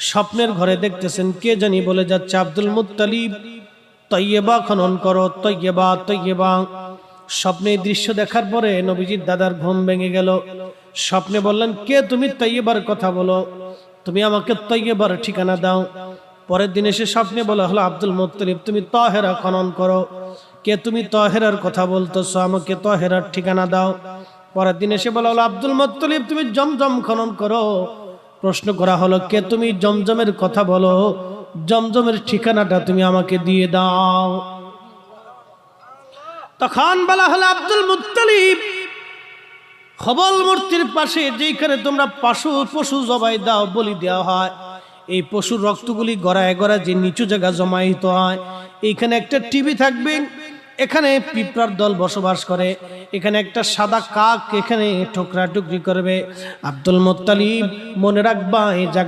স্বপ্নের ঘরে দেখতেছেন কে জানি বলে যাচ্ছে, আব্দুল মুত্তালিব তয়্যেবা খনন করো, তয়্যেবা তয়্যেবা। স্বপ্নে দৃশ্য দেখার পরে নবীজির দাদার ঘুম ভেঙে গেল। স্বপ্নে বললেন, কে তুমি? তয়্যেবার কথা বলো, তুমি আমাকে তয়্যেবার ঠিকানা দাও। পরের দিন এসে স্বপ্নে বলা হলো, আব্দুল মুত্তালিব তুমি তাহেরা খনন করো। কে তুমি? তাহেরার কথা বলতেছো, আমাকে তাহেরার ঠিকানা দাও। পরের দিন এসে বলা হলো, আব্দুল মুত্তালিব তুমি জমজম খনন করো। প্রশ্ন করা হলো, কে তুমি? জমজমের কথা বলো, জমজমের ঠিকানাটা তুমি আমাকে দিয়ে দাও। তখন বলা হলো, আব্দুল মুত্তালিব হবল মূর্তির পাশে যেখানে তোমরা পশু জবাই দাও, বলি দেওয়া হয়, এই পশুর রক্তগুলি গড়ায় গড়ায় যে নিচু জায়গা জমায়িত হয়, এইখানে একটা টিভি থাকবে, এখানে পিঁপড়ার দল বসবাস করে, এখানে একটা সাদা কাক এখানে ঠোকরা টুকরি করবে। আব্দুল মুত্তালিব মনে রাখবা, এই জায়গা